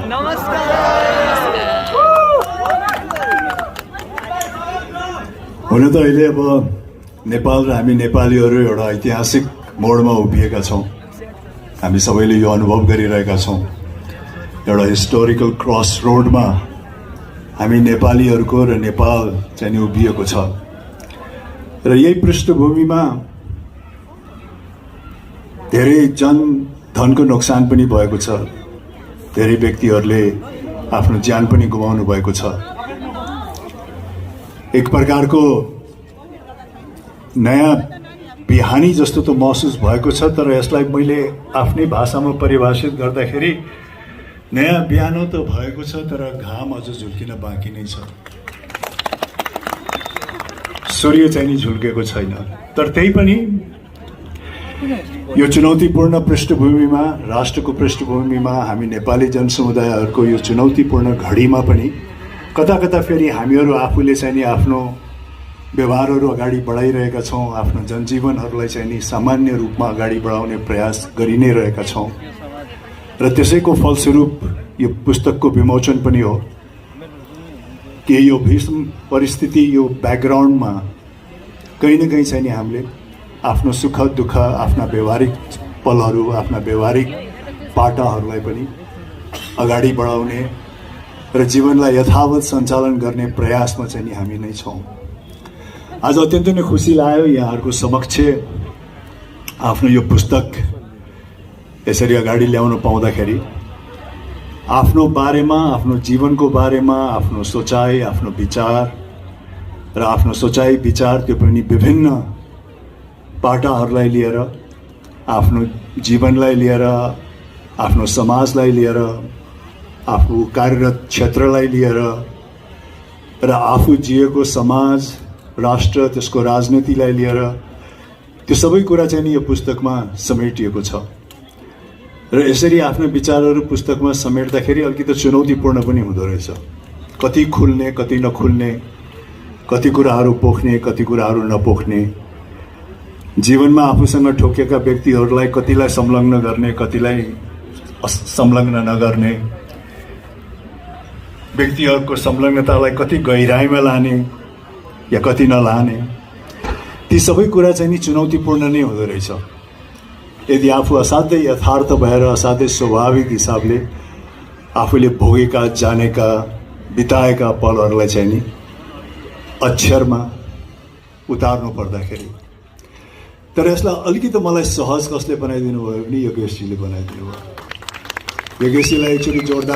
हुन त अहिले अब नेपाल र हामी नेपालीहरू एउटा ऐतिहासिक मोडमा उभिएका छौँ। हामी सबैले यो अनुभव गरिरहेका छौँ। एउटा हिस्टोरिकल क्रस रोडमा हामी नेपालीहरूको र नेपाल चाहिँ नि उभिएको छ। र यही पृष्ठभूमिमा धेरै जनधनको नोक्सान पनि भएको छ। धेरै व्यक्तिहरूले आफ्नो ज्यान पनि गुमाउनु भएको छ। एक प्रकारको नयाँ बिहानी जस्तो त महसुस भएको छ, तर यसलाई मैले आफ्नै भाषामा परिभाषित गर्दाखेरि नयाँ बिहान त भएको छ, तर घाम अझ झुल्किन बाँकी नै छ। सूर्य चाहिँ नि झुल्केको छैन। तर त्यही पनि यो चुनौतीपूर्ण पृष्ठभूमिमा, राष्ट्रको पृष्ठभूमिमा हामी नेपाली जनसमुदायहरूको यो चुनौतीपूर्ण घडीमा पनि कता कता फेरि हामीहरू आफूले चाहिँ नि आफ्नो व्यवहारहरू अगाडि बढाइरहेका छौँ। आफ्नो जनजीवनहरूलाई चाहिँ नि सामान्य रूपमा अगाडि बढाउने प्रयास गरि नै रहेका छौँ। र त्यसैको फलस्वरूप यो पुस्तकको विमोचन पनि हो कि यो भीषण परिस्थिति, यो ब्याकग्राउन्डमा कहीँ न कहीँ चाहिँ नि हामीले आफ्नो सुख दुःख, आफ्ना व्यवहारिक पलहरू, आफ्ना व्यवहारिक पाटाहरूलाई पनि अगाडि बढाउने र जीवनलाई यथावत सञ्चालन गर्ने प्रयासमा चाहिँ नि हामी नै छौँ। आज अत्यन्तै नै खुसी लाग्यो यहाँहरूको समक्ष आफ्नो यो पुस्तक यसरी अगाडि ल्याउन पाउँदाखेरि। आफ्नो बारेमा, आफ्नो जीवनको बारेमा, आफ्नो सोचाइ, आफ्नो विचार र आफ्नो सोचाइ विचार त्यो पनि विभिन्न पाटाहरूलाई लिएर, आफ्नो जीवनलाई लिएर, आफ्नो समाजलाई लिएर, आफू कार्यरत क्षेत्रलाई लिएर र आफू जिएको समाज, राष्ट्र, त्यसको राजनीतिलाई लिएर त्यो सबै कुरा चाहिँ नि यो पुस्तकमा समेटिएको छ। र यसरी आफ्ना विचारहरू पुस्तकमा समेट्दाखेरि अलिकति चुनौतीपूर्ण पनि हुँदो रहेछ। कति खुल्ने, कति नखुल्ने, कति कुराहरू पोख्ने, कति कुराहरू नपोख्ने, जीवनमा आफूसँग ठोकेका व्यक्तिहरूलाई कतिलाई संलग्न गर्ने, कतिलाई संलग्न नगर्ने, व्यक्तिहरूको संलग्नतालाई कति गहिराइमा लाने या कति नलाने, ती सबै कुरा चाहिँ नि चुनौतीपूर्ण नै हुँदो रहेछ। यदि आफू असाध्यै यथार्थ भएर, असाध्यै स्वाभाविक हिसाबले आफूले भोगेका, जानेका, बिताएका पलहरूलाई चाहिँ नि अक्षरमा उतार्नु पर्दाखेरि। तर यसलाई अलिकति मलाई सहज कसले बनाइदिनु भयो भने योगेशजीले बनाइदिनु भयो। योगेशजीलाई एकचोटि जोरदार